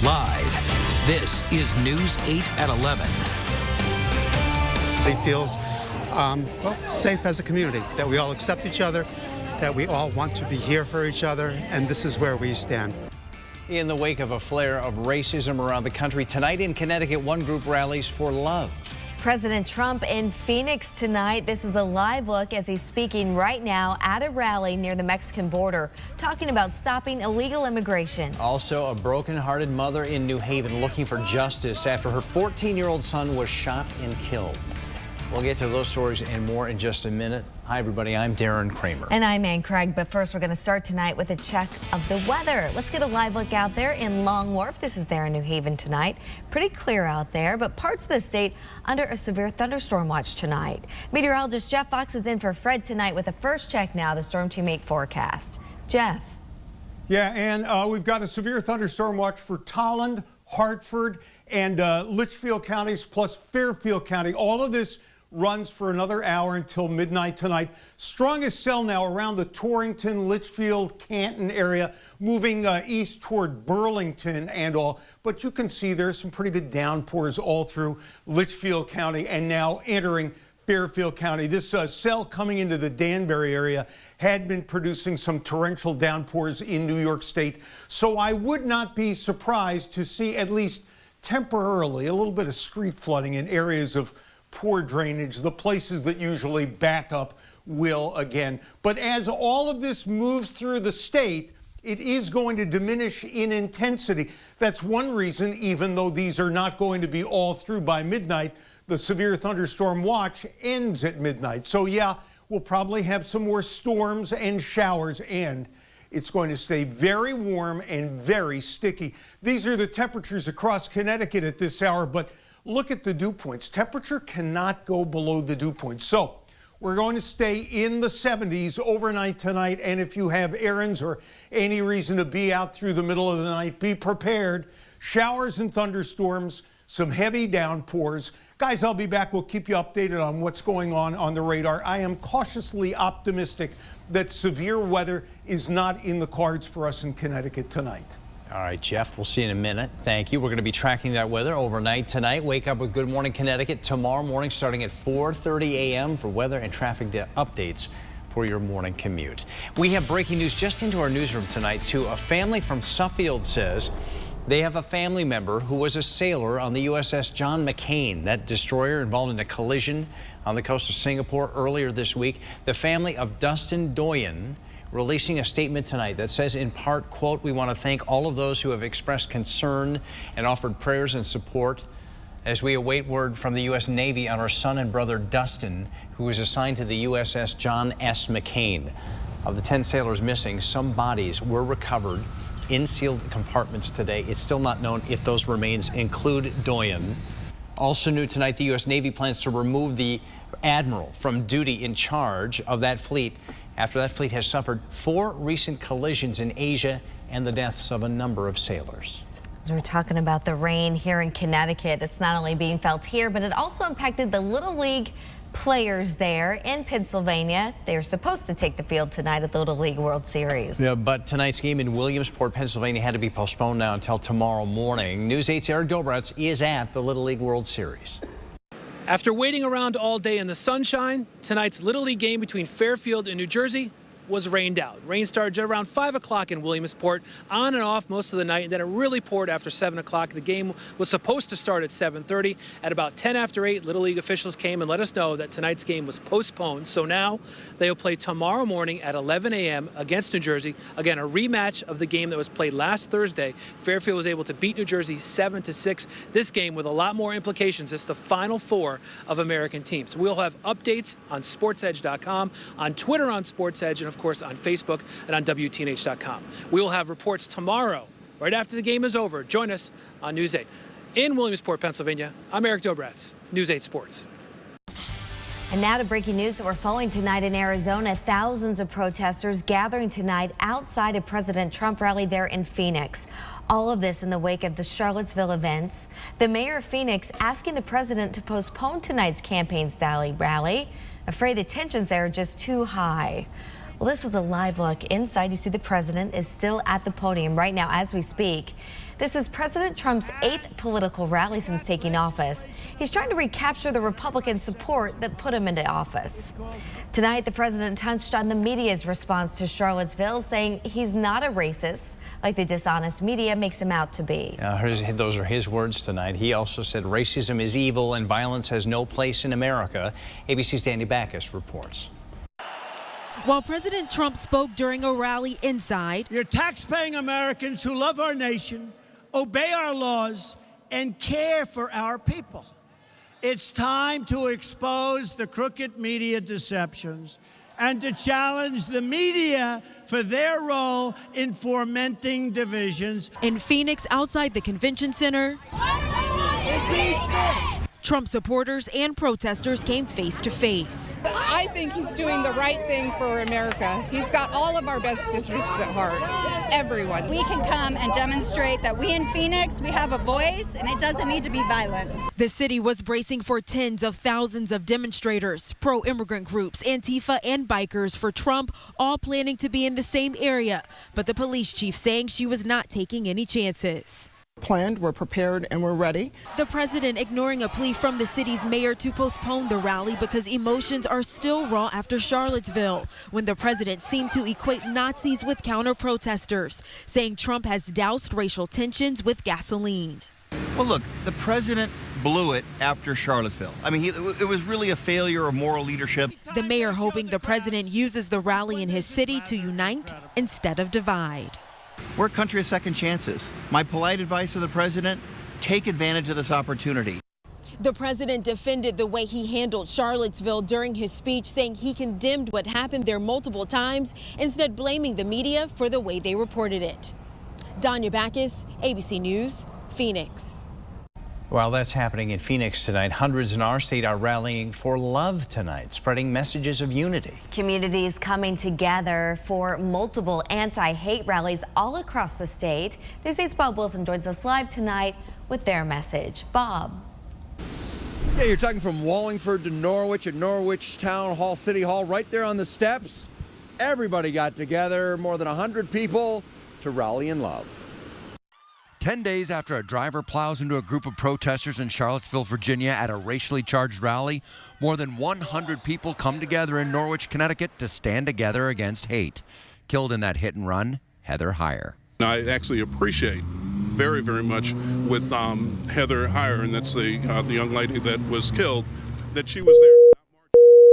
Live, this is News 8 at 11. It feels, well, safe as a community, that we all accept each other, that we all want to be here for each other, and this is where we stand. In the wake of a flare of racism around the country, tonight in Connecticut, one group rallies for love. President Trump in Phoenix tonight. This is a live look as he's speaking right now at a rally near the Mexican border, talking about stopping illegal immigration. Also, a broken-hearted mother in New Haven looking for justice after her 14-year-old son was shot and killed. We'll get to those stories and more in just a minute. Hi, everybody. I'm Darren Kramer. And I'm Ann Craig. But first, we're going to start tonight with a check of the weather. Let's get a live look out there in Long Wharf. This is there in New Haven tonight. Pretty clear out there, but parts of the state under a severe thunderstorm watch tonight. Meteorologist Geoff Fox is in for Fred tonight with the first check now, the Storm Team 8 forecast. Jeff. Yeah, and we've got a severe thunderstorm watch for Tolland, Hartford, and Litchfield counties, plus Fairfield County. All of this runs for another hour until midnight tonight. Strongest cell now around the Torrington, Litchfield, Canton area, moving east toward Burlington and all. But you can see there's some pretty good downpours all through Litchfield County and now entering Fairfield County. This cell coming into the Danbury area had been producing some torrential downpours in New York State. So I would not be surprised to see at least temporarily a little bit of street flooding in areas of poor drainage. The places that usually back up will again. But as all of this moves through the state, it is going to diminish in intensity. That's one reason, even though these are not going to be all through by midnight, the severe thunderstorm watch ends at midnight. So yeah, we'll probably have some more storms and showers, and it's going to stay very warm and very sticky. These are the temperatures across Connecticut at this hour, but look at the dew points. Temperature cannot go below the dew points. So we're going to stay in the 70s overnight tonight. And if you have errands or any reason to be out through the middle of the night, be prepared. Showers and thunderstorms, some heavy downpours. Guys, I'll be back. We'll keep you updated on what's going on the radar. I am cautiously optimistic that severe weather is not in the cards for us in Connecticut tonight. All right, Jeff, we'll see you in a minute. Thank you. We're going to be tracking that weather overnight tonight. Wake up with Good Morning Connecticut tomorrow morning starting at 4:30 a.m. for weather and traffic updates for your morning commute. We have breaking news just into our newsroom tonight, too. A family from Suffield says they have a family member who was a sailor on the USS John McCain, that destroyer involved in a collision on the coast of Singapore earlier this week. The family of Dustin Doyen releasing a statement tonight that says, in part, quote, "We want to thank all of those who have expressed concern and offered prayers and support as we await word from the U.S. Navy on our son and brother Dustin, who was assigned to the USS John S. McCain. Of the 10 sailors missing, some bodies were recovered in sealed compartments today. It's still not known if those remains include Doyen." Also new tonight, the U.S. Navy plans to remove the admiral from duty in charge of that fleet after that fleet has suffered 4 recent collisions in Asia and the deaths of a number of sailors. As we're talking about the rain here in Connecticut, it's not only being felt here, but it also impacted the Little League players there in Pennsylvania. They are supposed to take the field tonight at the Little League World Series. Yeah, but tonight's game in Williamsport, Pennsylvania had to be postponed now until tomorrow morning. News 8's Eric Dobratz is at the Little League World Series. After waiting around all day in the sunshine, tonight's Little League game between Fairfield and New Jersey was rained out. Rain started around 5 o'clock in Williamsport, on and off most of the night, and then it really poured after 7 o'clock. The game was supposed to start at 7:30. At about 10 after 8, Little League officials came and let us know that tonight's game was postponed. So now they'll play tomorrow morning at 11 a.m. against New Jersey. Again, a rematch of the game that was played last Thursday. Fairfield was able to beat New Jersey 7-6. This game with a lot more implications. It's the Final Four of American teams. We'll have updates on SportsEdge.com, on Twitter on SportsEdge, and of course on Facebook and on WTNH.com. We will have reports tomorrow, right after the game is over. Join us on News 8. In Williamsport, Pennsylvania, I'm Eric Dobratz, News 8 Sports. And now to breaking news that we're following tonight in Arizona. Thousands of protesters gathering tonight outside a President Trump rally there in Phoenix. All of this in the wake of the Charlottesville events. The mayor of Phoenix asking the president to postpone tonight's campaign rally, afraid the tensions there are just too high. Well, this is a live look inside. You see the president is still at the podium right now as we speak. This is President Trump's 8th political rally since taking office. He's trying to recapture the Republican support that put him into office. Tonight, the president touched on the media's response to Charlottesville, saying he's not a racist like the dishonest media makes him out to be. Those are his words tonight. He also said racism is evil and violence has no place in America. ABC's Danny Backus reports. While President Trump spoke during a rally inside, you're tax-paying Americans who love our nation, obey our laws, and care for our people. It's time to expose the crooked media deceptions and to challenge the media for their role in fomenting divisions. In Phoenix, outside the convention center, Trump supporters and protesters came face to face. I think he's doing the right thing for America. He's got all of our best interests at heart. Everyone. We can come and demonstrate that we in Phoenix, we have a voice, and it doesn't need to be violent. The city was bracing for tens of thousands of demonstrators, pro-immigrant groups, Antifa, and bikers for Trump, all planning to be in the same area. But the police chief saying she was not taking any chances. Planned, we're prepared, and we're ready. The president ignoring a plea from the city's mayor to postpone the rally because emotions are still raw after Charlottesville, when the president seemed to equate Nazis with counter-protesters, saying Trump has doused racial tensions with gasoline. Well, look, the president blew it after Charlottesville. I mean, it was really a failure of moral leadership. The mayor hoping the president uses the rally in his city to unite instead of divide. We're a country of second chances. My polite advice to the president, take advantage of this opportunity. The president defended the way he handled Charlottesville during his speech, saying he condemned what happened there multiple times, instead blaming the media for the way they reported it. Danya Backus, ABC News, Phoenix. While that's happening in Phoenix tonight, hundreds in our state are rallying for love tonight, spreading messages of unity. Communities coming together for multiple anti-hate rallies all across the state. News 8's Bob Wilson joins us live tonight with their message. Bob. Yeah, you're talking from Wallingford to Norwich at Norwich Town Hall, City Hall, right there on the steps. Everybody got together, more than 100 people, to rally in love. 10 days after a driver plows into a group of protesters in Charlottesville, Virginia at a racially charged rally, more than 100 people come together in Norwich, Connecticut to stand together against hate. Killed in that hit and run, Heather Heyer. I actually appreciate very, very much with Heather Heyer, and that's the young lady that was killed, that she was there not marching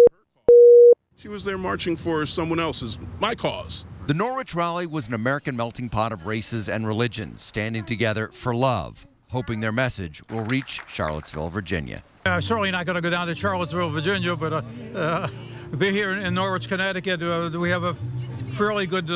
for her cause. She was there marching for someone else's, my cause. The Norwich rally was an American melting pot of races and religions standing together for love, hoping their message will reach Charlottesville, Virginia. Certainly not going to go down to Charlottesville, Virginia, but be here in Norwich, Connecticut. We have a fairly good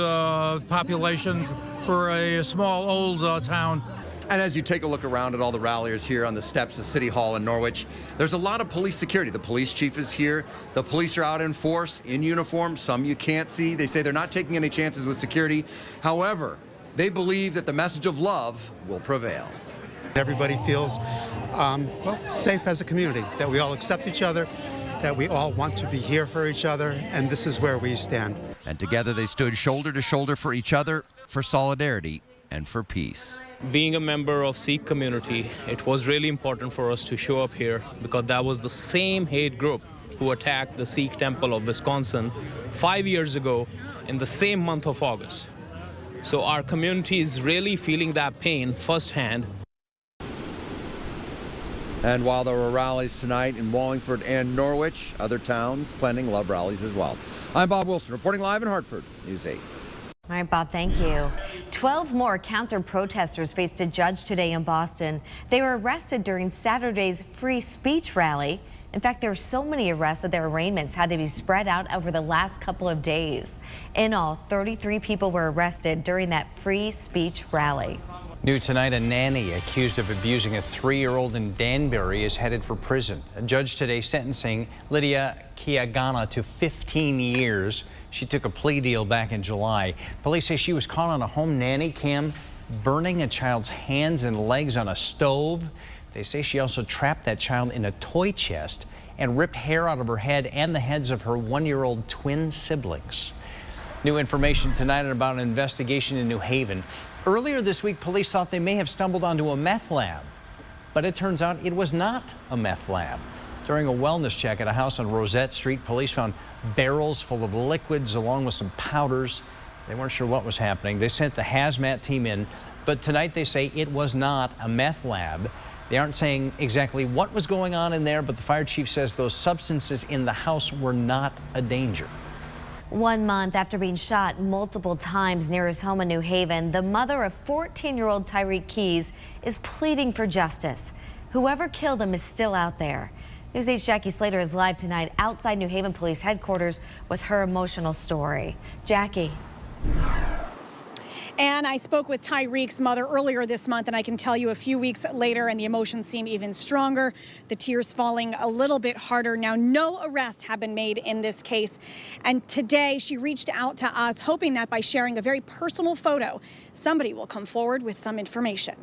population for a small, old town. And as you take a look around at all the ralliers here on the steps of City Hall in Norwich, there's a lot of police security. The police chief is here. The police are out in force, in uniform. Some you can't see. They say they're not taking any chances with security. However, they believe that the message of love will prevail. Everybody feels safe as a community, that we all accept each other, that we all want to be here for each other, and this is where we stand. And together they stood shoulder to shoulder for each other, for solidarity, and for peace. Being a member of Sikh community, it was really important for us to show up here because that was the same hate group who attacked the Sikh temple of Wisconsin 5 years ago in the same month of August. So our community is really feeling that pain firsthand. And while there were rallies tonight in Wallingford and Norwich, other towns planning love rallies as well. I'm Bob Wilson, reporting live in Hartford, News 8. All right, Bob, thank you. 12 more counter-protesters faced a judge today in Boston. They were arrested during Saturday's free speech rally. In fact, there were so many arrests that their arraignments had to be spread out over the last couple of days. In all, 33 people were arrested during that free speech rally. New tonight, a nanny accused of abusing a 3-year-old in Danbury is headed for prison. A judge today sentencing Lydia Kiagana to 15 years. She took a plea deal back in July. Police say she was caught on a home nanny cam burning a child's hands and legs on a stove. They say she also trapped that child in a toy chest and ripped hair out of her head and the heads of her 1-year-old twin siblings. New information tonight about an investigation in New Haven. Earlier this week, police thought they may have stumbled onto a meth lab, but it turns out it was not a meth lab. During a wellness check at a house on Rosette Street, police found barrels full of liquids along with some powders. They weren't sure what was happening. They sent the hazmat team in, but tonight they say it was not a meth lab. They aren't saying exactly what was going on in there, but the fire chief says those substances in the house were not a danger. 1 month after being shot multiple times near his home in New Haven, the mother of 14-year-old Tyreek Keys is pleading for justice. Whoever killed him is still out there. News 8's Jackie Slater is live tonight outside New Haven Police Headquarters with her emotional story. Jackie. And I spoke with Tyreek's mother earlier this month, and I can tell you a few weeks later, and the emotions seem even stronger, the tears falling a little bit harder. Now, no arrests have been made in this case. And today she reached out to us, hoping that by sharing a very personal photo, somebody will come forward with some information.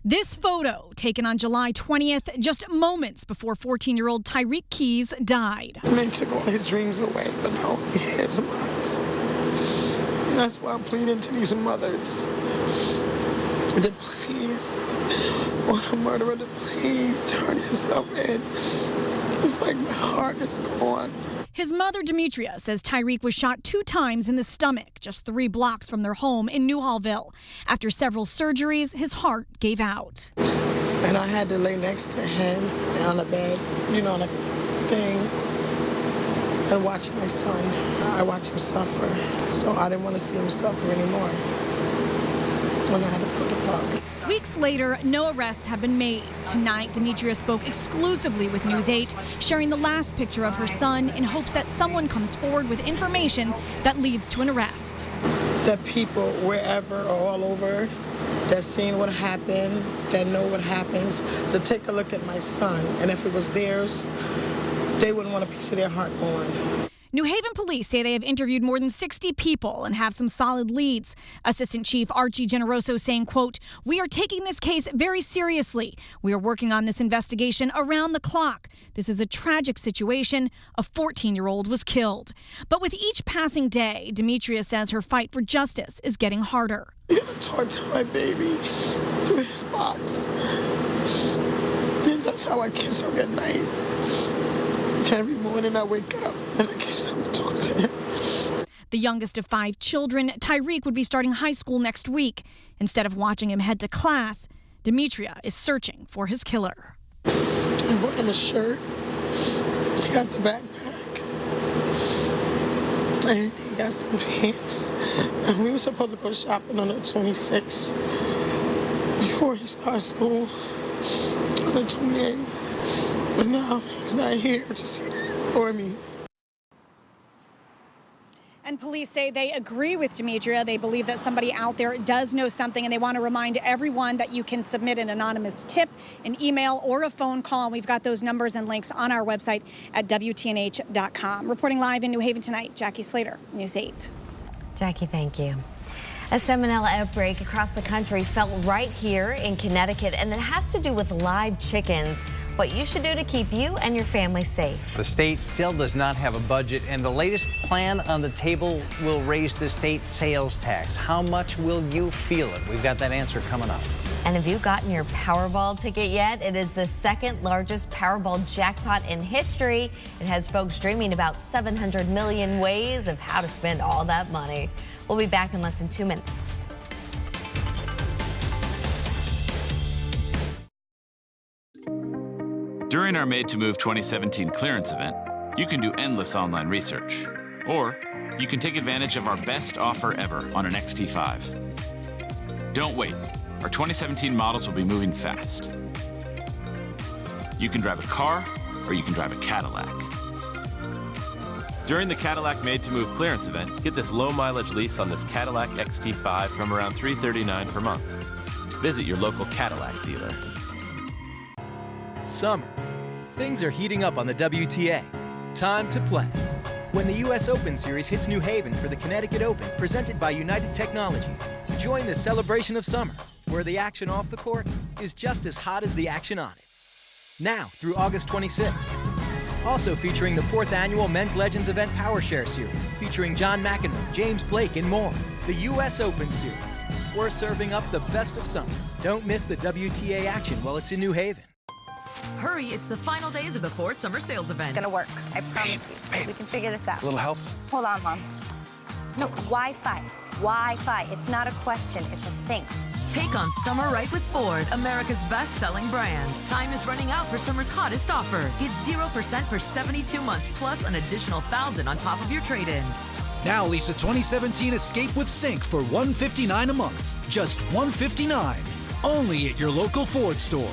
This photo, taken on July 20th, just moments before 14-year-old Tyreek Keys died. They took all his dreams away, but now he has mine. That's why I'm pleading to these mothers to please, want a murderer to please turn yourself in. It's like my heart is gone. His mother, Demetria, says Tyreek was shot 2 times in the stomach, just 3 blocks from their home in Newhallville. After several surgeries, his heart gave out. And I had to lay next to him on the bed, on a thing, and watch my son. I watch him suffer, so I didn't want to see him suffer anymore. And I had to pull the plug. Weeks later, no arrests have been made. Tonight, Demetria spoke exclusively with News 8, sharing the last picture of her son in hopes that someone comes forward with information that leads to an arrest. That people, wherever or all over, that seen what happened, that know what happens, to take a look at my son, and if it was theirs, they wouldn't want a piece of their heart gone. New Haven police say they have interviewed more than 60 people and have some solid leads. Assistant Chief Archie Generoso saying, quote, "We are taking this case very seriously. We are working on this investigation around the clock. This is a tragic situation. A 14-year-old was killed." But with each passing day, Demetria says her fight for justice is getting harder. I gotta talk to my baby through his box. And that's how I kiss him at night. Every morning I wake up and I kiss him and talk to him. The youngest of 5 children, Tyreek would be starting high school next week. Instead of watching him head to class, Demetria is searching for his killer. I bought him a shirt. He got the backpack. And he got some pants. And we were supposed to go shopping on the 26th before he starts school on the 28th. But now he's not here to see or me. And police say they agree with Demetria. They believe that somebody out there does know something, and they want to remind everyone that you can submit an anonymous tip, an email, or a phone call. And we've got those numbers and links on our website at WTNH.com. Reporting live in New Haven tonight, Jackie Slater, News 8. Jackie, thank you. A salmonella outbreak across the country felt right here in Connecticut, and it has to do with live chickens. What you should do to keep you and your family safe. The state still does not have a budget, and the latest plan on the table will raise the state sales tax. How much will you feel it? We've got that answer coming up. And have you gotten your Powerball ticket yet? It is the 2nd largest Powerball jackpot in history. It has folks dreaming about 700 million ways of how to spend all that money. We'll be back in less than 2 minutes. During our Made to Move 2017 clearance event, you can do endless online research. Or you can take advantage of our best offer ever on an XT5. Don't wait. Our 2017 models will be moving fast. You can drive a car, or you can drive a Cadillac. During the Cadillac Made to Move clearance event, get this low mileage lease on this Cadillac XT5 from around $339 per month. Visit your local Cadillac dealer. Summer. Things are heating up on the WTA. Time to play. When the U.S. Open Series hits New Haven for the Connecticut Open, presented by United Technologies, join the celebration of summer, where the action off the court is just as hot as the action on it. Now through August 26th. Also featuring the 4th annual Men's Legends Event Power Share Series, featuring John McEnroe, James Blake, and more. The U.S. Open Series. We're serving up the best of summer. Don't miss the WTA action while it's in New Haven. Hurry, it's the final days of the Ford Summer Sales Event. It's gonna work, I promise you. We can figure this out. A little help? Hold on, Mom. No, Wi-Fi. Wi-Fi. It's not a question, it's a thing. Take on summer right with Ford, America's best-selling brand. Time is running out for summer's hottest offer. Get 0% for 72 months, plus an additional $1,000 on top of your trade-in. Now lease a 2017 Escape with Sync for $159 a month. Just $159. Only at your local Ford store.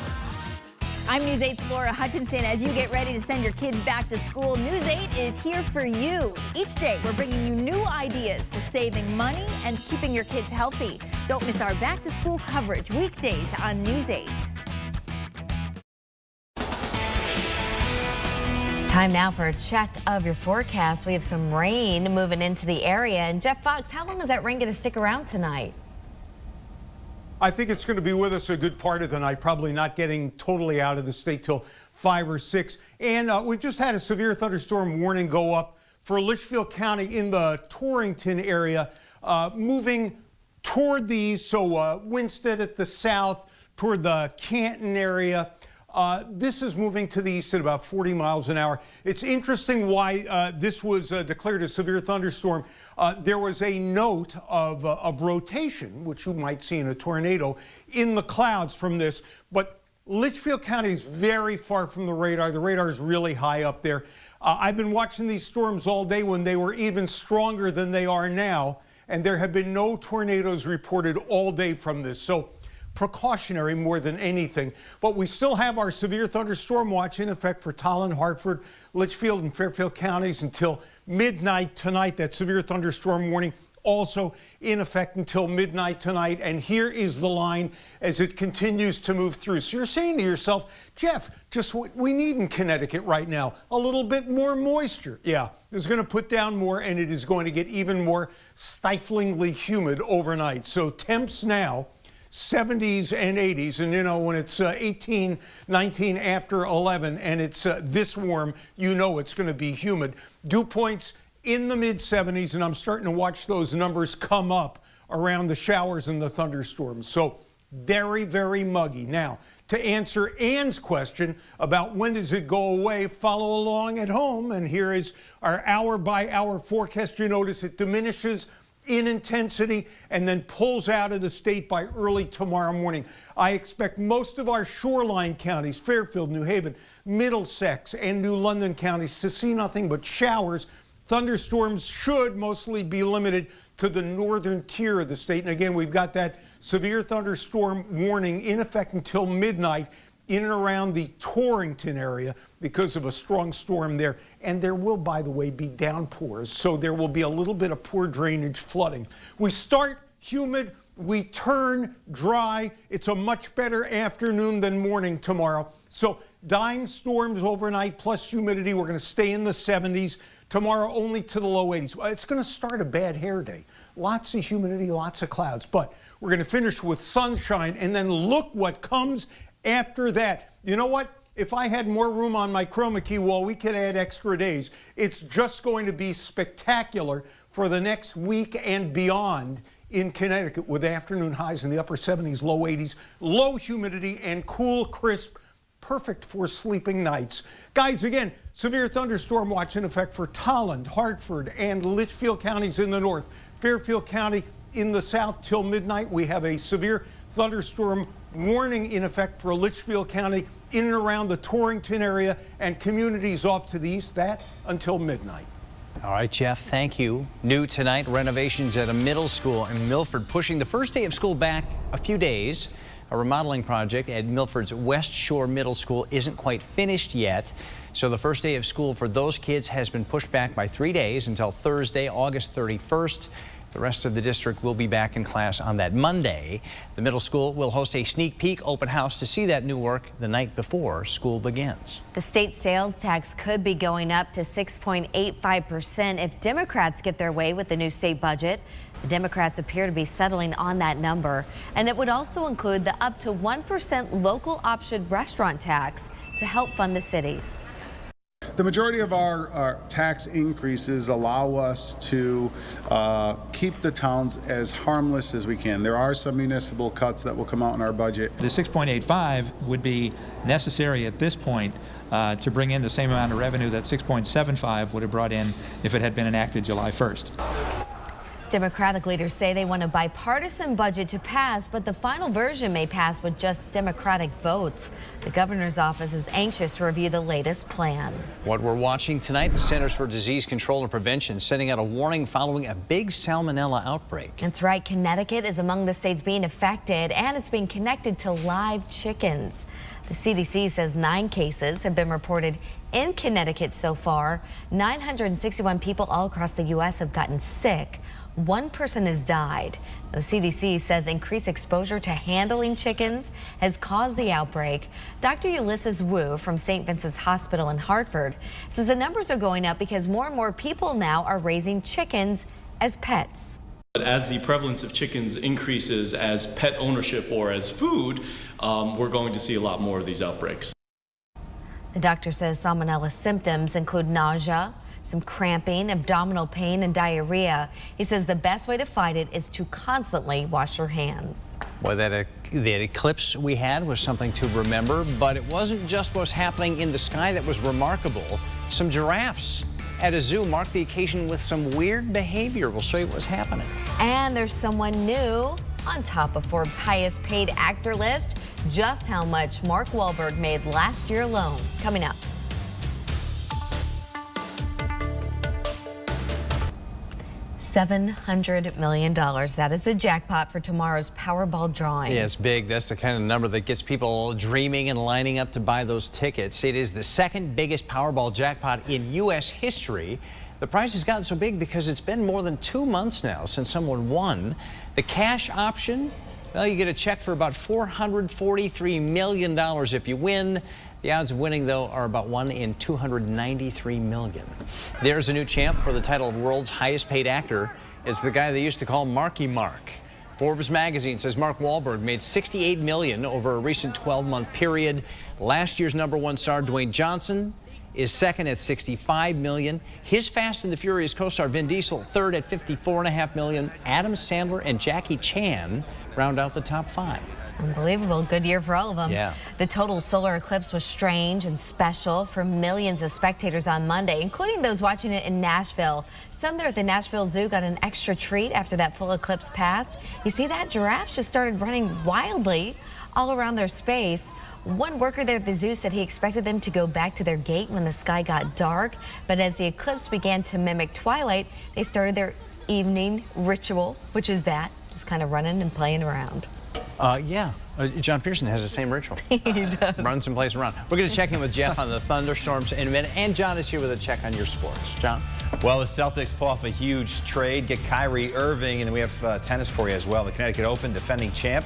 I'm News 8's Laura Hutchinson. As you get ready to send your kids back to school, News 8 is here for you. Each day, we're bringing you new ideas for saving money and keeping your kids healthy. Don't miss our back-to-school coverage weekdays on News 8. It's time now for a check of your forecast. We have some rain moving into the area. And Geoff Fox, how long is that rain going to stick around tonight? I think it's going to be with us a good part of the night, probably not getting totally out of the state till 5 or 6. And we've just had a severe thunderstorm warning go up for Litchfield County in the Torrington area, moving toward the east, so Winsted at the south, toward the Canton area. This is moving to the east at about 40 miles an hour. It's interesting why this was declared a severe thunderstorm. There was a note of rotation, which you might see in a tornado, in the clouds from this. But Litchfield County is very far from the radar. The radar is really high up there. I've been watching these storms all day when they were even stronger than they are now. And there have been no tornadoes reported all day from this. So precautionary more than anything. But we still have our severe thunderstorm watch in effect for Tolland, Hartford, Litchfield, and Fairfield counties until midnight tonight. That severe thunderstorm warning also in effect until midnight tonight. And here is the line as it continues to move through. So you're saying to yourself, Geoff, just what we need in Connecticut right now, a little bit more moisture. Yeah, it's going to put down more, and it is going to get even more stiflingly humid overnight. So temps now 70s and 80s, and you know, when it's 18, 19 after 11 and it's this warm, you know it's going to be humid. Dew points in the mid 70s, and I'm starting to watch those numbers come up around the showers and the thunderstorms. So very, very muggy. Now, to answer Ann's question about when does it go away, follow along at home, and here is our hour-by-hour forecast. You notice it diminishes in intensity and then pulls out of the state by early tomorrow morning. I expect most of our shoreline counties, Fairfield, New Haven, Middlesex, and New London counties, to see nothing but showers. Thunderstorms should mostly be limited to the northern tier of the state. And again, we've got that severe thunderstorm warning in effect until midnight in and around the Torrington area because of a strong storm there. And there will, by the way, be downpours. So there will be a little bit of poor drainage flooding. We start humid, we turn dry. It's a much better afternoon than morning tomorrow. So dying storms overnight plus humidity. We're going to stay in the 70s. Tomorrow only to the low 80s. It's going to start a bad hair day. Lots of humidity, lots of clouds. But we're going to finish with sunshine, and then look what comes after that. You know what? If I had more room on my chroma key wall, we could add extra days. It's just going to be spectacular for the next week and beyond in Connecticut, with afternoon highs in the upper 70s, low 80s, low humidity, and cool, crisp, perfect for sleeping nights. Guys, again, severe thunderstorm watch in effect for Tolland, Hartford, and Litchfield counties in the north. Fairfield County in the south till midnight. We have a severe thunderstorm warning in effect for Litchfield County in and around the Torrington area and communities off to the east. That until midnight. All right, Geoff, thank you. New tonight, renovations at a middle school in Milford pushing the first day of school back a few days. A remodeling project at Milford's West Shore Middle School isn't quite finished yet. So the first day of school for those kids has been pushed back by 3 days until Thursday, August 31st. The rest of the district will be back in class on that Monday. The middle school will host a sneak peek open house to see that new work the night before school begins. The state sales tax could be going up to 6.85% if Democrats get their way with the new state budget. The Democrats appear to be settling on that number, and it would also include the up to 1% local option restaurant tax to help fund the cities. the majority of our tax increases allow us to keep the towns as harmless as we can. There are some municipal cuts that will come out in our budget. The 6.85 would be necessary at this point to bring in the same amount of revenue that 6.75 would have brought in if it had been enacted July 1st. Democratic leaders say they want a bipartisan budget to pass, but the final version may pass with just Democratic votes. The governor's office is anxious to review the latest plan. What we're watching tonight, the Centers for Disease Control and Prevention sending out a warning following a big salmonella outbreak. That's right. Connecticut is among the states being affected, and it's being connected to live chickens. The CDC says 9 cases have been reported in Connecticut so far. 961 people all across the U.S. have gotten sick. 1 person has died. The CDC says increased exposure to handling chickens has caused the outbreak. Dr. Ulysses Wu from St. Vincent's Hospital in Hartford says the numbers are going up because more and more people now are raising chickens as pets. But as the prevalence of chickens increases as pet ownership or as food, we're going to see a lot more of these outbreaks. The doctor says salmonella symptoms include nausea, some cramping, abdominal pain, and diarrhea. He says the best way to fight it is to constantly wash your hands. Well, that eclipse we had was something to remember, but it wasn't just what's happening in the sky that was remarkable. Some giraffes at a zoo marked the occasion with some weird behavior. We'll show you what's happening. And there's someone new on top of Forbes' highest paid actor list. Just how much Mark Wahlberg made last year alone. Coming up. $700 million. That is the jackpot for tomorrow's Powerball drawing. Yeah, it's big. That's the kind of number that gets people dreaming and lining up to buy those tickets. It is the second biggest Powerball jackpot in U.S. history. The prize has gotten so big because it's been more than 2 months now since someone won. The cash option, well, you get a check for about $443 million if you win. The odds of winning, though, are about 1 in 293 million. There's a new champ for the title of world's highest paid actor. It's the guy they used to call Marky Mark. Forbes magazine says Mark Wahlberg made $68 million over a recent 12-month period. Last year's #1 star, Dwayne Johnson, is second at $65 million. His Fast and the Furious co-star Vin Diesel, third at $54.5 million. Adam Sandler and Jackie Chan round out the top 5. Unbelievable. Good year for all of them. Yeah. The total solar eclipse was strange and special for millions of spectators on Monday, including those watching it in Nashville. Some there at the Nashville Zoo got an extra treat after that full eclipse passed. You see that? Giraffes just started running wildly all around their space. One worker there at the zoo said he expected them to go back to their gate when the sky got dark, but as the eclipse began to mimic twilight, they started their evening ritual, which is that, just kind of running and playing around. John Pierson has the same ritual. He does. Runs and plays around. We're going to check in with Geoff on the thunderstorms in a minute, and John is here with a check on your sports. John? Well, the Celtics pull off a huge trade, get Kyrie Irving, and then we have tennis for you as well. The Connecticut Open defending champ,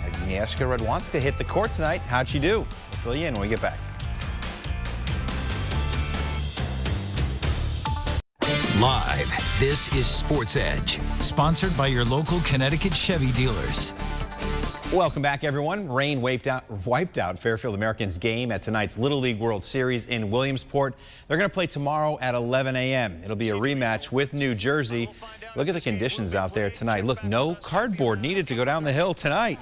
Agnieszka Radwanska, hit the court tonight. How'd she do? We'll fill you in when we get back. Live, this is Sports Edge, sponsored by your local Connecticut Chevy dealers. Welcome back, everyone. Rain wiped out Fairfield American's game at tonight's Little League World Series in Williamsport. They're going to play tomorrow at 11 a.m. It'll be a rematch with New Jersey. Look at the conditions out there tonight. Look, no cardboard needed to go down the hill tonight.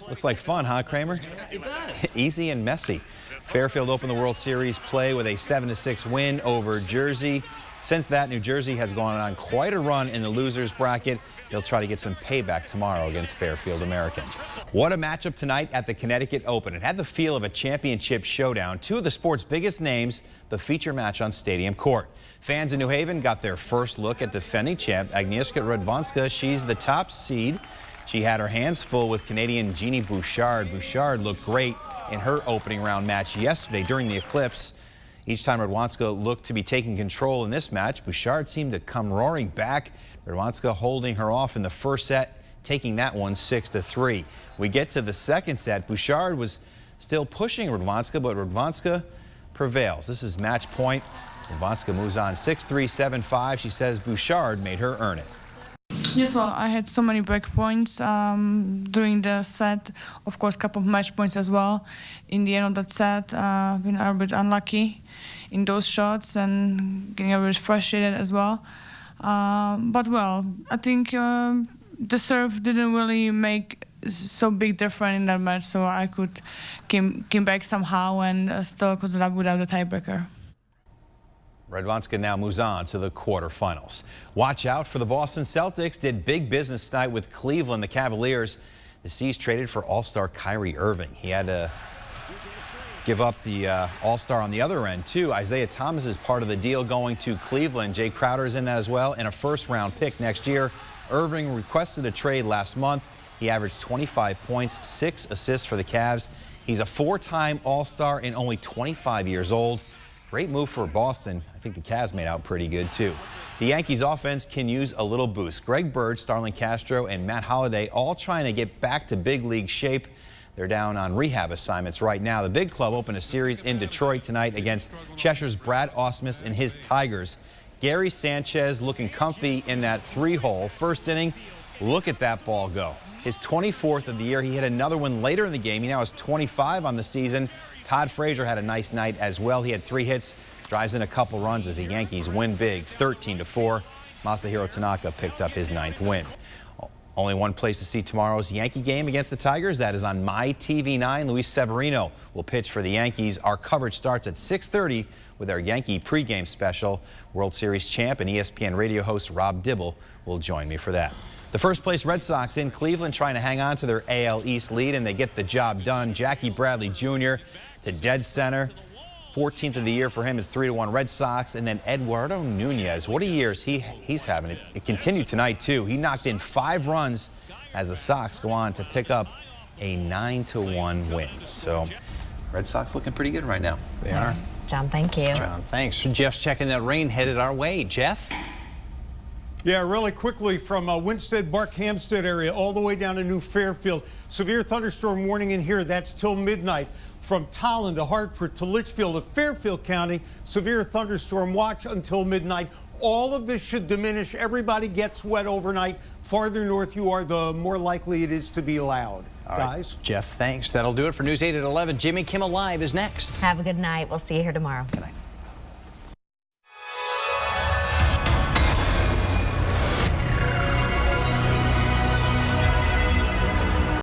Looks like fun, huh, Kramer? It does. Easy and messy. Fairfield opened the World Series play with a 7-6 win over Jersey. Since that, New Jersey has gone on quite a run in the losers bracket. They'll try to get some payback tomorrow against Fairfield American. What a matchup tonight at the Connecticut Open. It had the feel of a championship showdown. Two of the sport's biggest names, the feature match on Stadium Court. Fans in New Haven got their first look at defending champ Agnieszka Radwanska. She's the top seed. She had her hands full with Canadian Jeannie Bouchard. Bouchard looked great in her opening round match yesterday during the eclipse. Each time Radwanska looked to be taking control in this match, Bouchard seemed to come roaring back. Radwanska holding her off in the first set, taking that one 6-3. We get to the second set. Bouchard was still pushing Radwanska, but Radwanska prevails. This is match point. Radwanska moves on 6-3, 7-5. She says Bouchard made her earn it. Yes, well, I had so many break points during the set. Of course, a couple of match points as well. In the end of that set, been a bit unlucky in those shots and getting a bit frustrated as well. But well, I think the serve didn't really make so big difference in that match, so I could came back somehow and still closed it up without the tiebreaker. Radwanska now moves on to the quarterfinals. Watch out for the Boston Celtics. Did big business tonight with Cleveland. The Cavaliers, the C's traded for All-Star Kyrie Irving. He had to give up the All-Star on the other end, too. Isaiah Thomas is part of the deal going to Cleveland. Jay Crowder is in that as well, and a first-round pick next year. Irving requested a trade last month. He averaged 25 points, 6 assists for the Cavs. He's a 4-time All-Star and only 25 years old. Great move for Boston. I think the Cavs made out pretty good, too. The Yankees offense can use a little boost. Greg Bird, Starlin Castro, and Matt Holliday all trying to get back to big league shape. They're down on rehab assignments right now. The big club opened a series in Detroit tonight against Cheshire's Brad Ausmus and his Tigers. Gary Sanchez looking comfy in that 3-hole. First inning, look at that ball go. His 24th of the year. He hit another one later in the game. He now has 25 on the season. Todd Frazier had a nice night as well. He had 3 hits, drives in a couple runs as the Yankees win big, 13-4. Masahiro Tanaka picked up his 9th win. Only one place to see tomorrow's Yankee game against the Tigers. That is on MyTV9. Luis Severino will pitch for the Yankees. Our coverage starts at 6:30 with our Yankee pregame special. World Series champ and ESPN radio host Rob Dibble will join me for that. The first place Red Sox in Cleveland trying to hang on to their AL East lead, and they get the job done. Jackie Bradley Jr. to dead center. 14th of the year for him is 3-1 Red Sox. And then Eduardo Nunez, what a years he's having. It continued tonight, too. He knocked in 5 runs as the Sox go on to pick up a 9-1 win. So Red Sox looking pretty good right now. They are. John, thank you. John, thanks. Jeff's checking that rain headed our way. Jeff? Yeah, really quickly from Winstead, Barkhamsted area all the way down to New Fairfield. Severe thunderstorm warning in here. That's till midnight. From Tolland to Hartford to Litchfield to Fairfield County, severe thunderstorm watch until midnight. All of this should diminish. Everybody gets wet overnight. Farther north you are, the more likely it is to be loud. All guys. Right. Jeff, thanks. That'll do it for News 8 at 11. Jimmy Kimmel Live is next. Have a good night. We'll see you here tomorrow. Good night.